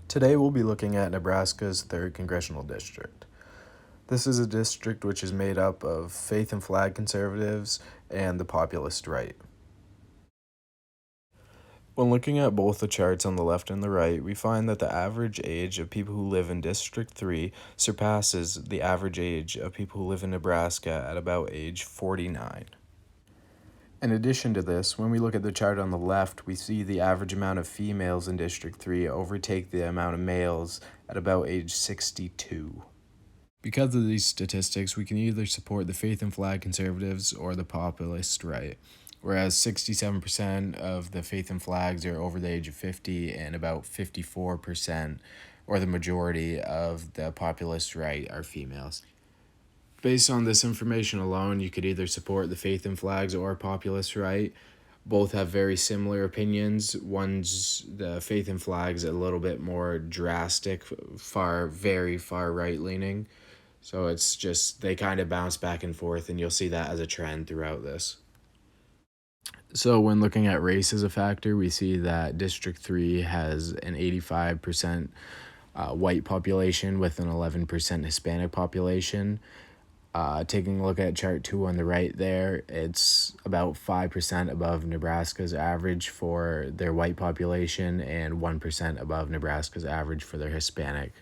Today we'll be looking at Nebraska's 3rd Congressional District. This is a district which is made up of faith and flag conservatives and the populist right. When looking at both the charts on the left and the right, we find that the average age of people who live in District 3 surpasses the average age of people who live in Nebraska at about age 49. In addition to this, when we look at the chart on the left, we see the average amount of females in District 3 overtake the amount of males at about age 62. Because of these statistics, we can either support the faith and flag conservatives or the populist right, whereas 67% of the faith and flags are over the age of 50 and about 54%, or the majority of the populist right, are females. Based on this information alone, you could either support the faith and flags or populist right. Both have very similar opinions. One's the faith and flags a little bit more drastic, very far right leaning. So it's just they kind of bounce back and forth, and you'll see that as a trend throughout this. So when looking at race as a factor, we see that District 3 has an 85% white population with an 11% Hispanic population. Taking a look at chart 2 on the right there, it's about 5% above Nebraska's average for their white population and 1% above Nebraska's average for their Hispanic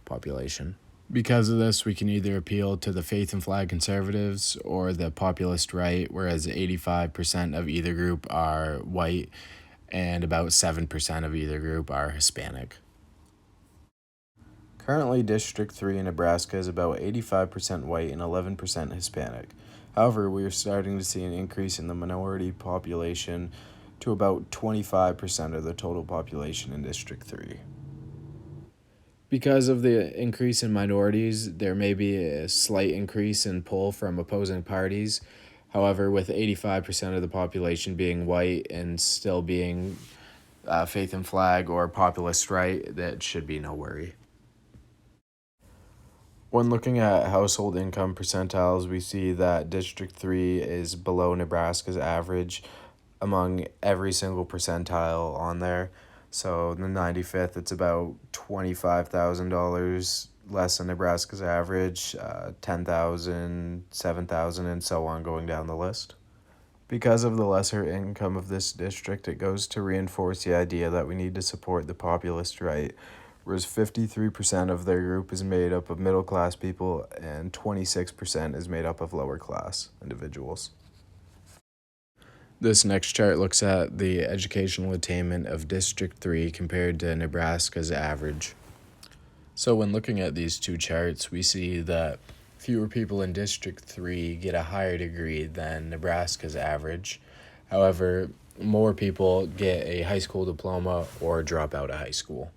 population. Because of this, we can either appeal to the faith and flag conservatives or the populist right, whereas 85% of either group are white and about 7% of either group are Hispanic. Currently, District 3 in Nebraska is about 85% white and 11% Hispanic. However, we are starting to see an increase in the minority population to about 25% of the total population in District 3. Because of the increase in minorities, there may be a slight increase in pull from opposing parties. However, with 85% of the population being white and still being faith and flag or populist right, that should be no worry. When looking at household income percentiles, we see that District 3 is below Nebraska's average among every single percentile on there. So the 95th, it's about $25,000 less than Nebraska's average, 10,000, 7,000, and so on going down the list. Because of the lesser income of this district, it goes to reinforce the idea that we need to support the populist right, whereas 53% of their group is made up of middle-class people and 26% is made up of lower-class individuals. This next chart looks at the educational attainment of District 3 compared to Nebraska's average. So when looking at these two charts, we see that fewer people in District 3 get a higher degree than Nebraska's average. However, more people get a high school diploma or drop out of high school.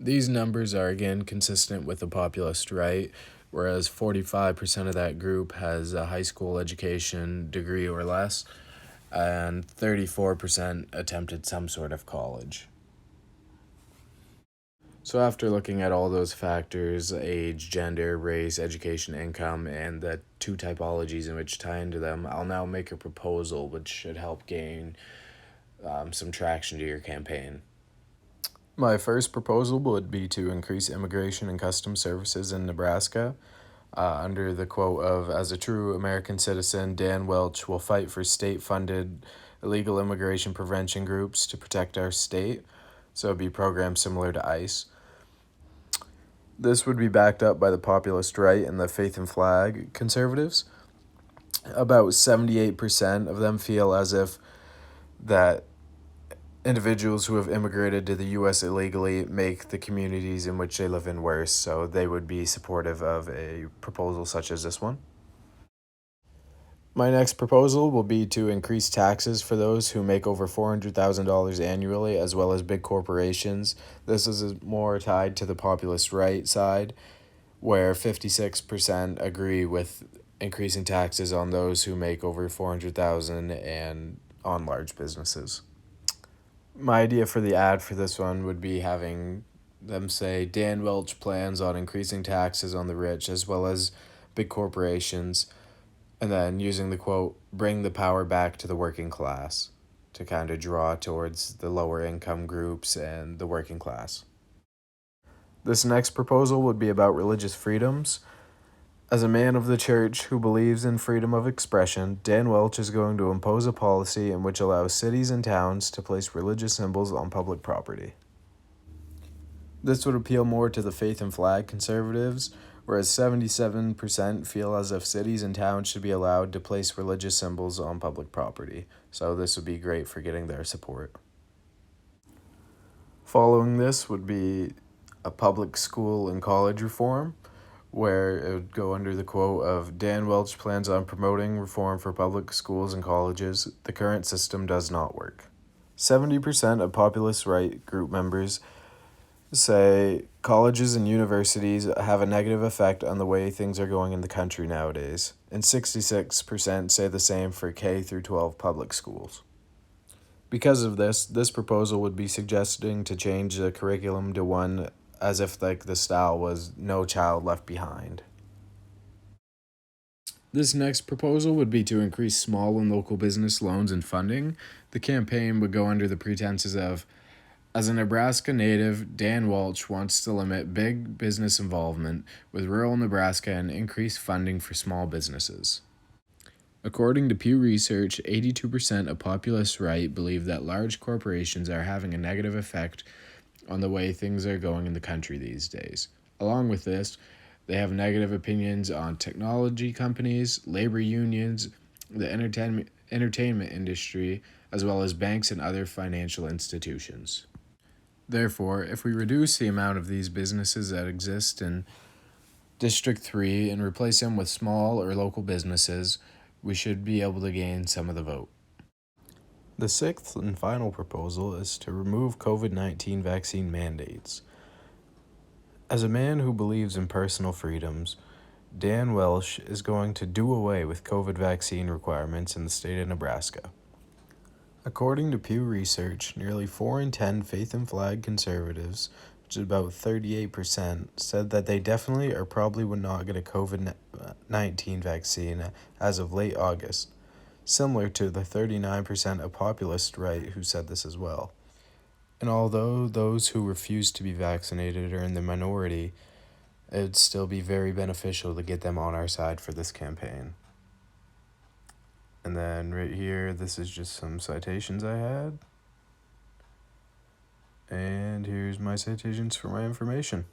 These numbers are again consistent with the populist right, whereas 45% of that group has a high school education degree or less, and 34% attempted some sort of college. So after looking at all those factors, age, gender, race, education, income, and the two typologies in which tie into them, I'll now make a proposal which should help gain some traction to your campaign. My first proposal would be to increase immigration and customs services in Nebraska. Under the quote of, "As a true American citizen, Dan Welch will fight for state-funded illegal immigration prevention groups to protect our state." So it'd be programs similar to ICE. This would be backed up by the populist right and the faith and flag conservatives. About 78% of them feel as if that individuals who have immigrated to the U.S. illegally make the communities in which they live in worse, so they would be supportive of a proposal such as this one. My next proposal will be to increase taxes for those who make over $400,000 annually, as well as big corporations. This is more tied to the populist right side, where 56% agree with increasing taxes on those who make over $400,000 and on large businesses. My idea for the ad for this one would be having them say Dan Welch plans on increasing taxes on the rich as well as big corporations, and then using the quote, "Bring the power back to the working class." to kind of draw towards the lower income groups and the working class. This next proposal would be about religious freedoms. As a man of the church who believes in freedom of expression, Dan Welch is going to impose a policy in which allows cities and towns to place religious symbols on public property. This would appeal more to the faith and flag conservatives, whereas 77% feel as if cities and towns should be allowed to place religious symbols on public property. So this would be great for getting their support. Following this would be a public school and college reform, where it would go under the quote of Dan Welch plans on promoting reform for public schools and colleges. The current system does not work. 70% of populist right group members say colleges and universities have a negative effect on the way things are going in the country nowadays, and 66% say the same for K through 12 public schools. Because of this proposal would be suggesting to change the curriculum to one as if the style was No Child Left Behind. This next proposal would be to increase small and local business loans and funding. The campaign would go under the pretenses of, as a Nebraska native, Dan Welch wants to limit big business involvement with rural Nebraska and increase funding for small businesses. According to Pew Research, 82% of populist right believe that large corporations are having a negative effect on the way things are going in the country these days. Along with this, they have negative opinions on technology companies, labor unions, the entertainment industry, as well as banks and other financial institutions. Therefore, if we reduce the amount of these businesses that exist in District 3 and replace them with small or local businesses, we should be able to gain some of the vote. The sixth and final proposal is to remove COVID-19 vaccine mandates. As a man who believes in personal freedoms, Dan Welch is going to do away with COVID vaccine requirements in the state of Nebraska. According to Pew Research, nearly 4 in 10 faith and flag conservatives, which is about 38%, said that they definitely or probably would not get a COVID-19 vaccine as of late August, similar to the 39% of populist right who said this as well. And although those who refuse to be vaccinated are in the minority, it would still be very beneficial to get them on our side for this campaign. And then right here, this is just some citations I had. And here's my citations for my information.